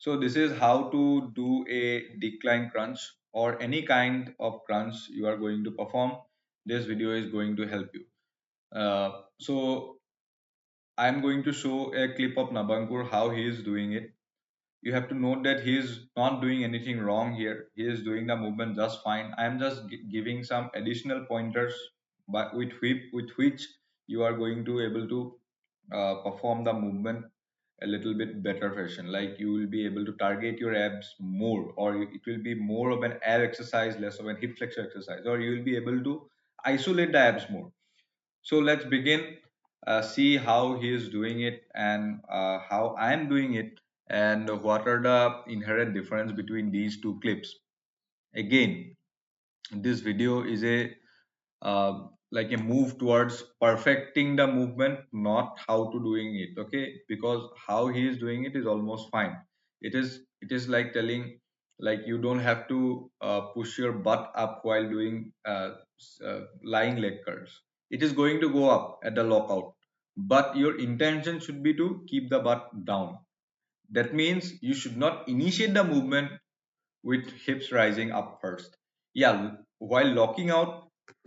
So this is how to do a decline crunch or any kind of crunch you are going to perform. This video is going to help you. So I'm going to show a clip of Nabankur how he is doing it. You have to note that he is not doing anything wrong here. He is doing the movement just fine. I am just giving some additional pointers, but with which you are going to able to perform the movement a little bit better fashion. Like you will be able to target your abs more, or it will be more of an ab exercise, less of an hip flexor exercise, or you will be able to isolate the abs more. So let's begin. See how he is doing it and how I am doing it, and what are the inherent difference between these two clips. Again, this video is a like a move towards perfecting the movement, not how to doing it. Okay, because how he is doing it is almost fine. It is like telling, like you don't have to push your butt up while doing lying leg curls. It is going to go up at the lockout, but your intention should be to keep the butt down. That means you should not initiate the movement with hips rising up first. Yeah, while locking out,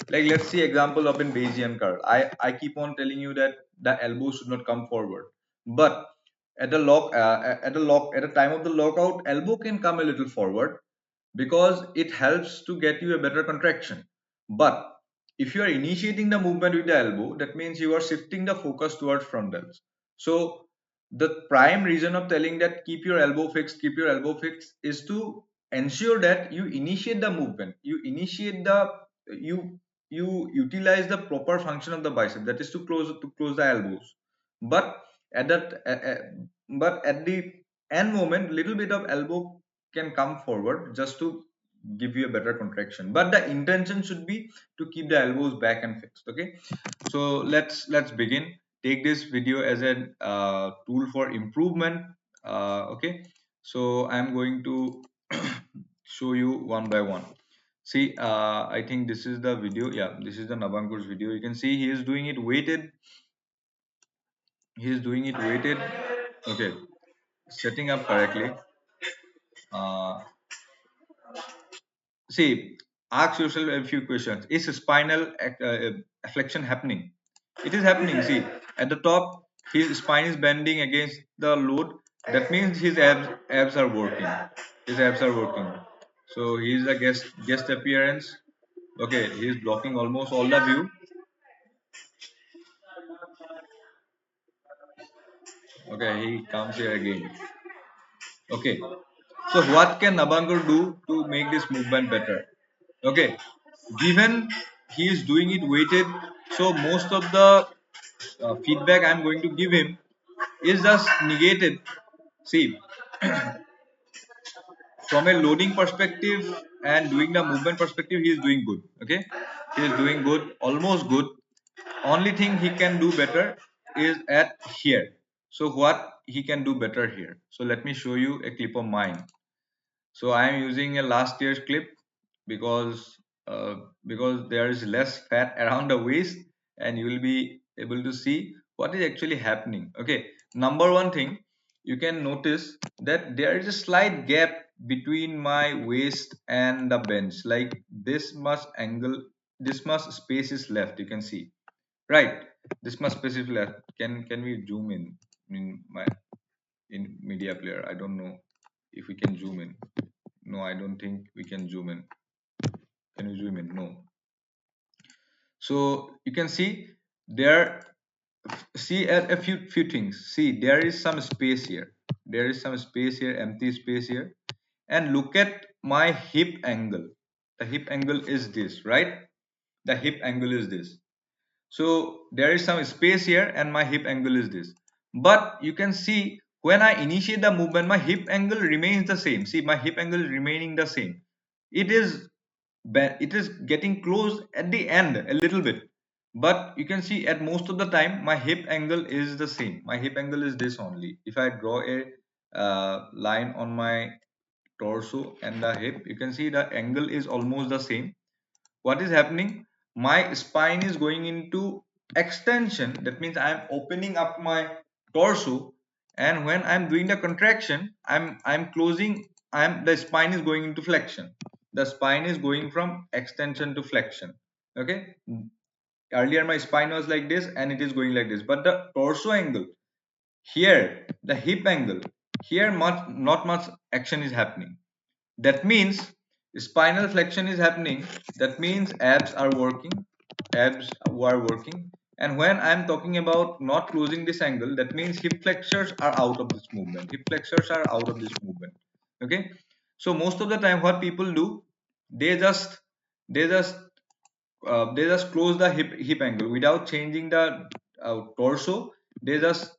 like let's see example of an Bayesian curl. I keep on telling you that the elbow should not come forward, but at the time of the lockout, elbow can come a little forward because it helps to get you a better contraction. But if you are initiating the movement with the elbow, that means you are shifting the focus towards frontals. So the prime reason of telling that keep your elbow fixed is to ensure that you initiate the movement. You utilize the proper function of the bicep, that is to close the elbows. But at that but at the end moment, little bit of elbow can come forward just to give you a better contraction, but the intention should be to keep the elbows back and fixed. Okay, so let's begin. Take this video as a tool for improvement. Okay, so I'm going to show you one by one. See, I think this is the video. Yeah, this is the Nabankur's video. You can see he is doing it weighted. He is doing it weighted. Okay, setting up correctly. uh, See, ask yourself a few questions. Is spinal flexion happening? It is happening. See, at the top, his spine is bending against the load. That means his abs are working. His abs are working. So he is a guest appearance. Okay, he is blocking almost all the view. Okay, he comes here again. Okay, so what can Nabangur do to make this movement better? Okay, given he is doing it weighted, so most of the feedback I'm going to give him is just negated. See, from a loading perspective and doing the movement perspective, he is doing good. Okay, he is doing good, almost good. Only thing he can do better is at here. So what he can do better here? So let me show you a clip of mine. So I am using a last year's clip because uh, because there is less fat around the waist, and you will be able to see what is actually happening. Okay, number one thing, you can notice that there is a slight gap between my waist and the bench. Like this much space is left. You can see, right? This much space is left. Can we zoom in my in media player? I don't know if we can zoom in. No, I don't think we can zoom in. Can you zoom in? No. So you can see there. See a few things. See, there is some space here. There is some space here, empty space here. And look at my hip angle. The hip angle is this, right? The hip angle is this. So there is some space here, and my hip angle is this. But you can see when I initiate the movement, my hip angle remains the same. See, my hip angle is remaining the same. It is getting close at the end a little bit, but you can see at most of the time my hip angle is the same. My hip angle is this only. If I draw a line on my torso and the hip, you can see the angle is almost the same. What is happening? My spine is going into extension. That means I am opening up my torso, and when I'm doing the contraction, I'm closing, I'm the spine is going into flexion. The spine is going from extension to flexion. Okay, earlier my spine was like this and it is going like this, but the torso angle here, the hip angle here, not much action is happening. That means spinal flexion is happening. That means abs are working, abs are working. And when I'm talking about not closing this angle, that means hip flexors are out of this movement. Hip flexors are out of this movement. Okay. So most of the time, what people do, they just they just they just close the hip angle without changing the torso. They just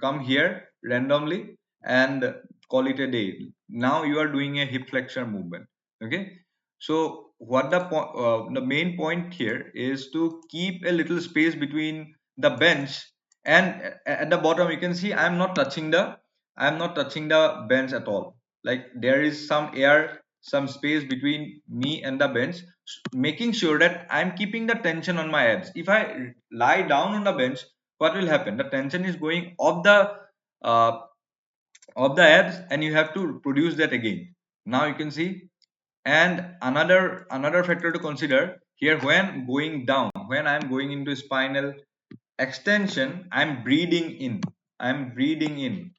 come here randomly and call it a day. Now you are doing a hip flexor movement. Okay, so what the main point here is to keep a little space between the bench and at the bottom you can see I'm not touching the bench at all. Like there is some air, some space between me and the bench, making sure that I'm keeping the tension on my abs. If I lie down on the bench, what will happen? The tension is going uh, of the abs, and you have to produce that again. Now you can see. And another factor to consider here, when going down, when I'm going into spinal extension, I'm breathing in a breathing in.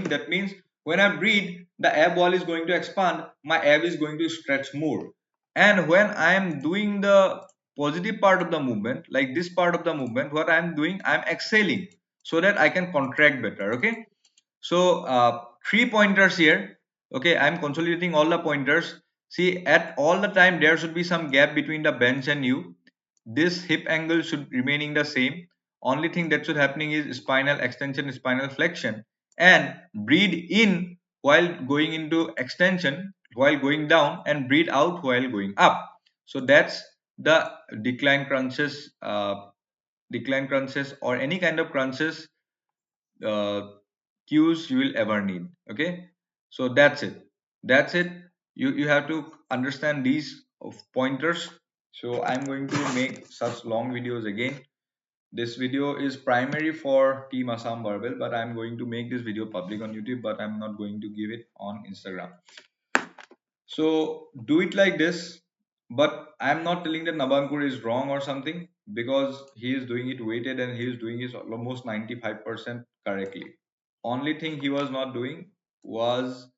That means when I breathe, the ab wall is going to expand, my ab is going to stretch more. And when I am doing the positive part of the movement, like this part of the movement, what I'm doing, I'm exhaling so that I can contract better. Okay, so 3 pointers here. Okay, I'm consolidating all the pointers. See, at all the time there should be some gap between the bench and you. This hip angle should remaining the same. Only thing that should happening is spinal extension, spinal flexion, and breathe in while going into extension, while going down, and breathe out while going up. So that's the decline crunches, or any kind of crunches uh, cues you will ever need. Okay, so that's it. You have to understand these of pointers. So I'm going to make such long videos again. This video is primary for Team Assam Barbell, but I'm going to make this video public on YouTube, but I'm not going to give it on Instagram. So do it like this. But I'm not telling that Nabankur is wrong or something, because he is doing it weighted and he is doing it almost 95% correctly. Only thing he was not doing was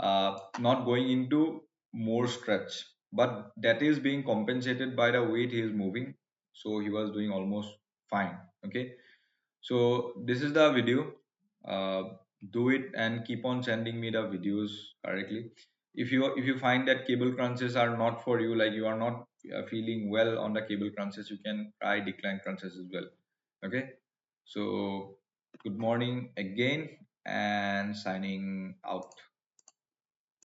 not going into more stretch, but that is being compensated by the weight he is moving. So he was doing almost fine. Okay, so this is the video. uh, do it and keep on sending me the videos correctly. If you find that cable crunches are not for you, like you are not feeling well on the cable crunches, you can try decline crunches as well. Okay, so good morning again and signing out.